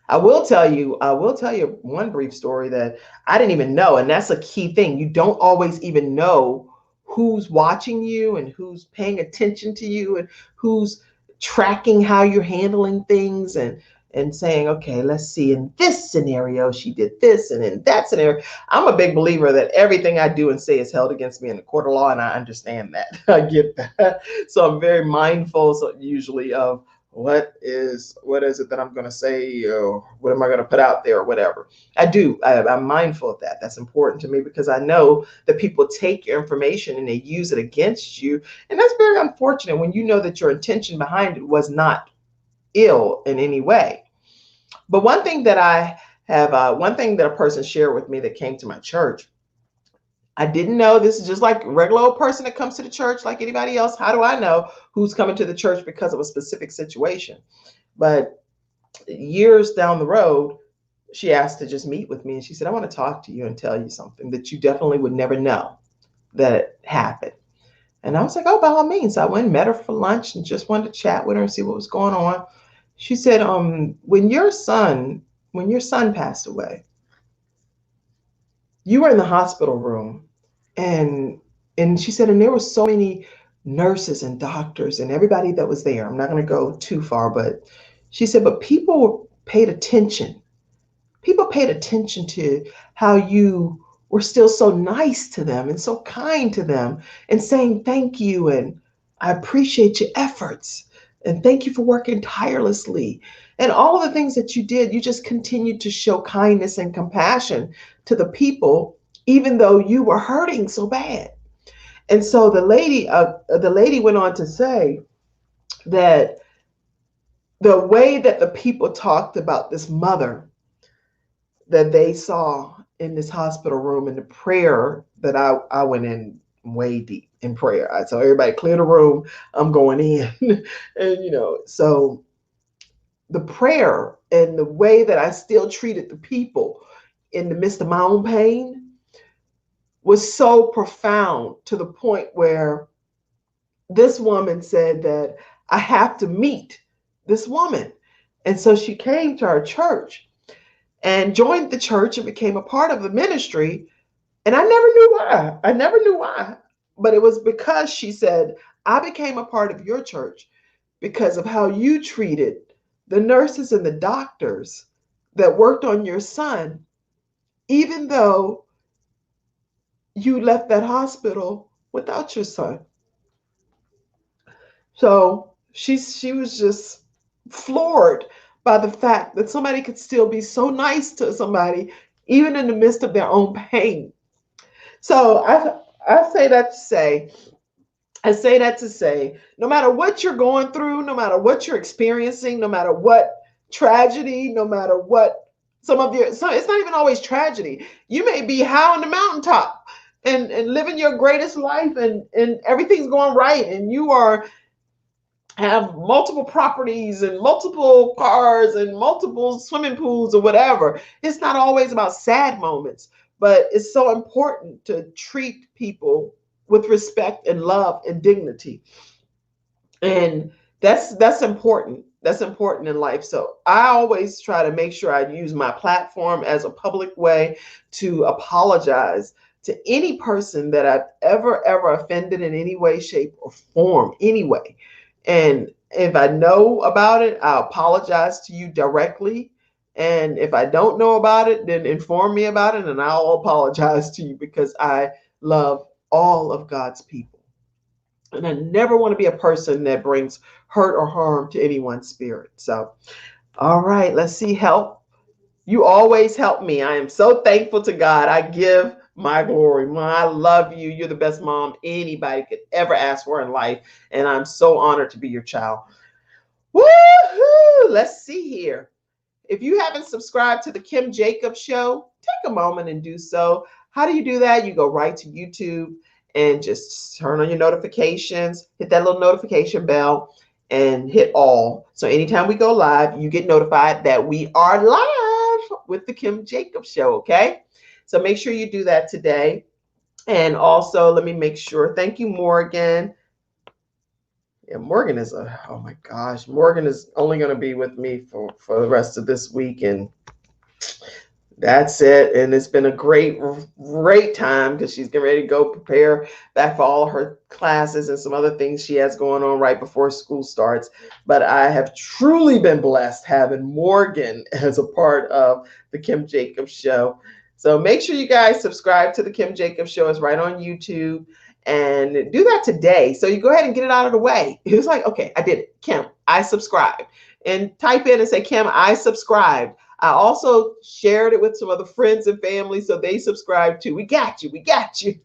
I will tell you one brief story that I didn't even know, and that's a key thing. You don't always even know who's watching you and who's paying attention to you and who's tracking how you're handling things and saying, okay, let's see, in this scenario, she did this, and in that scenario, I'm a big believer that everything I do and say is held against me in the court of law, and I understand that. I get that. So I'm very mindful, usually of what is it that I'm going to say, or what am I going to put out there, or whatever. I'm mindful of that. That's important to me because I know that people take your information and they use it against you, and that's very unfortunate when you know that your intention behind it was not ill in any way. But one thing that a person shared with me that came to my church, I didn't know. This is just like a regular old person that comes to the church like anybody else. How do I know who's coming to the church because of a specific situation? But years down the road, she asked to just meet with me and she said, I want to talk to you and tell you something that you definitely would never know that happened. And I was like, oh, by all means. So I went and met her for lunch and just wanted to chat with her and see what was going on. She said, when your son passed away, you were in the hospital room and she said, and there were so many nurses and doctors and everybody that was there. I'm not going to go too far, but she said, but people paid attention. People paid attention to how you were still so nice to them and so kind to them and saying thank you and I appreciate your efforts and thank you for working tirelessly and all of the things that you did. You just continued to show kindness and compassion to the people even though you were hurting so bad. And so the lady went on to say that the way that the people talked about this mother that they saw in this hospital room and the prayer that I went in way deep. in prayer. I tell everybody, clear the room. I'm going in. And, so the prayer and the way that I still treated the people in the midst of my own pain was so profound, to the point where this woman said that I have to meet this woman. And so she came to our church and joined the church and became a part of the ministry. And I never knew why. I never knew why. But it was because she said, I became a part of your church because of how you treated the nurses and the doctors that worked on your son, even though you left that hospital without your son. So she was just floored by the fact that somebody could still be so nice to somebody, even in the midst of their own pain. So I say that to say, no matter what you're going through, no matter what you're experiencing, no matter what tragedy, no matter what it's not even always tragedy. You may be high on the mountaintop and living your greatest life, and everything's going right, and you are have multiple properties and multiple cars and multiple swimming pools or whatever. It's not always about sad moments, but it's so important to treat people with respect and love and dignity. And that's important. That's important in life. So I always try to make sure I use my platform as a public way to apologize to any person that I've ever offended in any way, shape, or form, anyway. And if I know about it, I'll apologize to you directly. And if I don't know about it, then inform me about it and I'll apologize to you, because I love all of God's people. And I never want to be a person that brings hurt or harm to anyone's spirit. So, all right, let's see. Help. You always help me. I am so thankful to God. I give my glory. Mom, I love you. You're the best mom anybody could ever ask for in life. And I'm so honored to be your child. Woohoo! Let's see here. If you haven't subscribed to the Kim Jacobs Show, take a moment and do so. How do you do that? You go right to YouTube and just turn on your notifications, hit that little notification bell, and hit all. So anytime we go live, you get notified that we are live with the Kim Jacobs Show, okay? So make sure you do that today. And also, let me make sure. Thank you, Morgan. Yeah, Morgan is oh my gosh, Morgan is only going to be with me for the rest of this week, and that's it. And it's been a great time, because she's getting ready to go prepare back for all her classes and some other things she has going on right before school starts. But I have truly been blessed having Morgan as a part of the Kim Jacobs Show. So make sure you guys subscribe to the Kim Jacobs Show. It's right on YouTube. And do that today. So you go ahead and get it out of the way. It was like, okay, I did it. Kim, I subscribed. And type in and say, Kim, I subscribed. I also shared it with some other friends and family, so they subscribe too. We got you. We got you.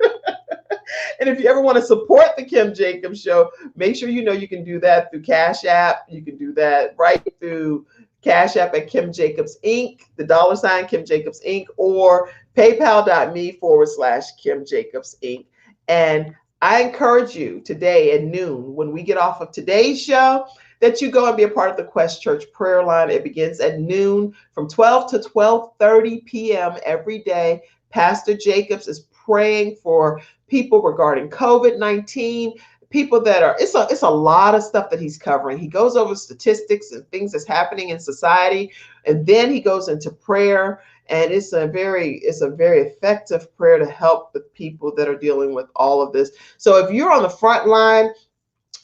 And if you ever want to support the Kim Jacobs Show, make sure you know you can do that through Cash App. You can do that right through Cash App at Kim Jacobs Inc., the $ Kim Jacobs Inc., or paypal.me/Kim Jacobs Inc. And I encourage you today at noon, when we get off of today's show, that you go and be a part of the Quest Church prayer line. It begins at noon from 12 to 12:30 p.m. every day. Pastor Jacobs is praying for people regarding COVID-19, people that are, it's a lot of stuff that he's covering. He goes over statistics and things that's happening in society, and then he goes into prayer. And it's a very effective prayer to help the people that are dealing with all of this. So if you're on the front line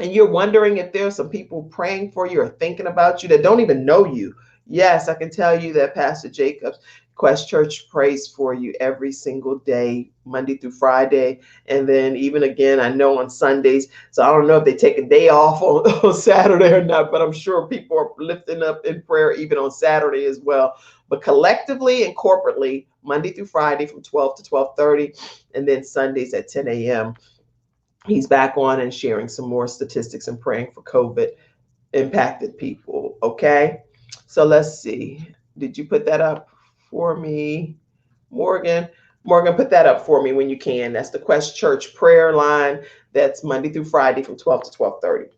and you're wondering if there's some people praying for you or thinking about you that don't even know you, yes, I can tell you that Pastor Jacobs Quest Church prays for you every single day, Monday through Friday. And then even again, I know on Sundays. So I don't know if they take a day off on Saturday or not, but I'm sure people are lifting up in prayer even on Saturday as well. But collectively and corporately, Monday through Friday from 12 to 12:30, and then Sundays at 10 a.m. He's back on and sharing some more statistics and praying for COVID impacted people. Okay. So let's see. Did you put that up for me, Morgan? Morgan, put that up for me when you can. That's the Quest Church prayer line. That's Monday through Friday from 12 to 12:30.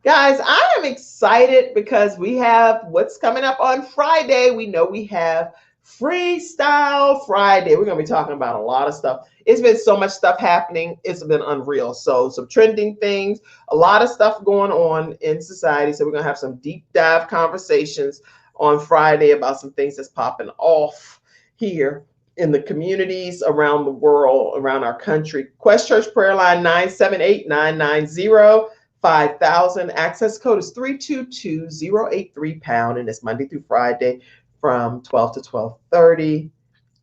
Guys, I am excited because we have what's coming up on Friday. We know we have Freestyle Friday. We're going to be talking about a lot of stuff. It's been so much stuff happening. It's been unreal. So, some trending things, a lot of stuff going on in society. So, we're going to have some deep dive conversations on Friday about some things that's popping off here in the communities around the world, around our country. Quest Church Prayer Line 978-990-5000. Access code is 322083 # and it's Monday through Friday from 12 to 12:30.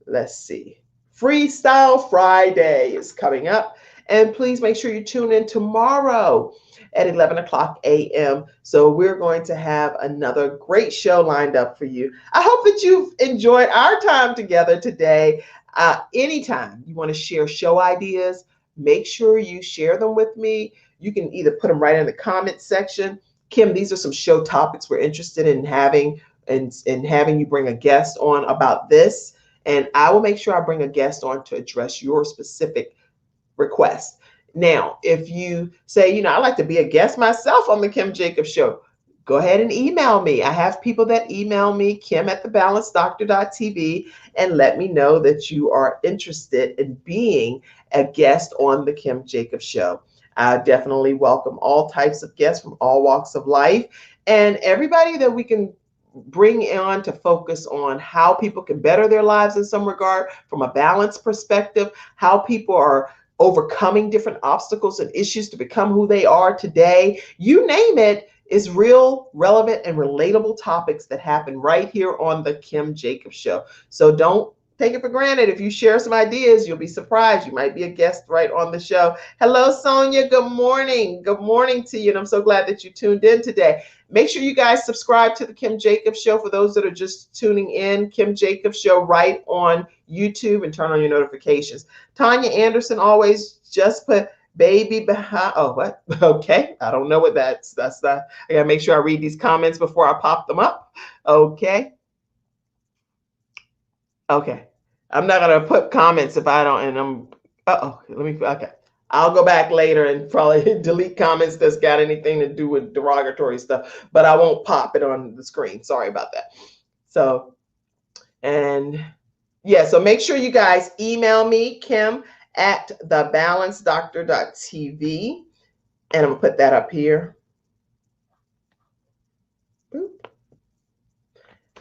Let's see. Freestyle Friday is coming up. And please make sure you tune in tomorrow at 11 o'clock a.m. So we're going to have another great show lined up for you. I hope that you've enjoyed our time together today. Anytime you want to share show ideas, make sure you share them with me. You can either put them right in the comment section. Kim, these are some show topics we're interested in having and having you bring a guest on about this. And I will make sure I bring a guest on to address your specific request. Now, if you say, I'd like to be a guest myself on the Kim Jacobs Show, go ahead and email me. I have people that email me, kim@thebalancedoctor.tv, and let me know that you are interested in being a guest on the Kim Jacobs Show. I definitely welcome all types of guests from all walks of life and everybody that we can bring on to focus on how people can better their lives in some regard from a balanced perspective, how people are overcoming different obstacles and issues to become who they are today. You name it, is real, relevant, and relatable topics that happen right here on the Kim Jacobs Show. So don't take it for granted. If you share some ideas, you'll be surprised. You might be a guest right on the show. Hello, Sonia. Good morning. Good morning to you. And I'm so glad that you tuned in today. Make sure you guys subscribe to the Kim Jacobs Show. For those that are just tuning in, Kim Jacobs Show right on YouTube, and turn on your notifications. Tanya Anderson always just put baby behind. Oh, what? Okay. I don't know what that's not. I gotta make sure I read these comments before I pop them up. Okay. Okay. I'm not gonna put comments if I don't, and okay. I'll go back later and probably delete comments that's got anything to do with derogatory stuff, but I won't pop it on the screen. Sorry about that. So, and yeah, so make sure you guys email me, kim@thebalancedoctor.tv, and I'm gonna put that up here.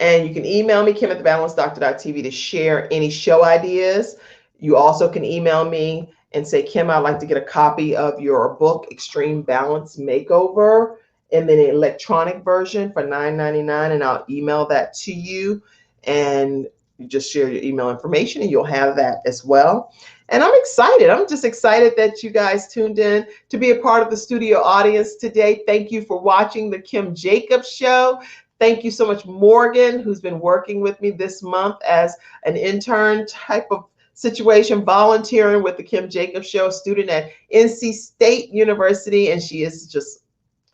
And you can email me, kim@thebalancedoctor.tv, to share any show ideas. You also can email me and say, Kim, I'd like to get a copy of your book, Extreme Balance Makeover, and then an electronic version for $9.99, and I'll email that to you. And you just share your email information and you'll have that as well. And I'm excited. I'm just excited that you guys tuned in to be a part of the studio audience today. Thank you for watching the Kim Jacobs Show. Thank you so much, Morgan, who's been working with me this month as an intern type of situation, volunteering with the Kim Jacobs Show, student at NC State University, and she is just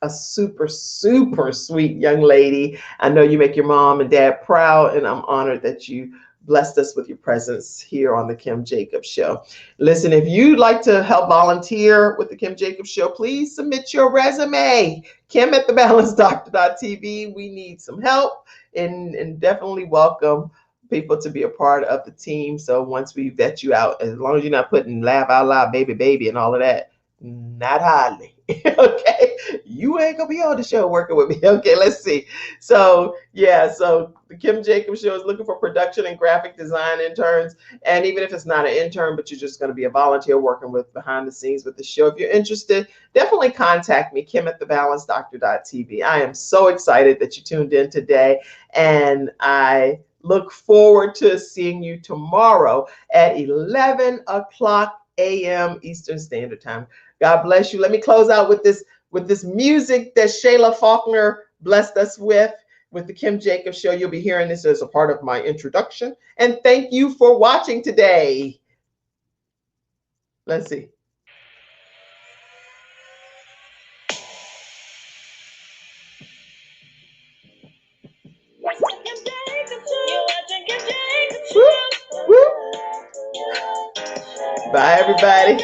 a super, super sweet young lady. I know you make your mom and dad proud, and I'm honored that you blessed us with your presence here on the Kim Jacobs Show. Listen, if you'd like to help volunteer with the Kim Jacobs Show, please submit your resume. Kim@thebalancedoctor.tv. We need some help and definitely welcome people to be a part of the team. So once we vet you out, as long as you're not putting laugh out loud, baby, and all of that, not hardly. Okay, you ain't gonna be on the show working with me. Okay, let's see. So yeah, so the Kim Jacobs Show is looking for production and graphic design interns. And even if it's not an intern, but you're just going to be a volunteer working with behind the scenes with the show, if you're interested, definitely contact me, kim@thebalancedoctor.tv. I am so excited that you tuned in today, and I look forward to seeing you tomorrow at 11 o'clock a.m. Eastern Standard Time. God bless you. Let me close out with this music that Shayla Faulkner blessed us with the Kim Jacobs Show. You'll be hearing this as a part of my introduction. And thank you for watching today. Let's see. Woo, woo. Bye, everybody.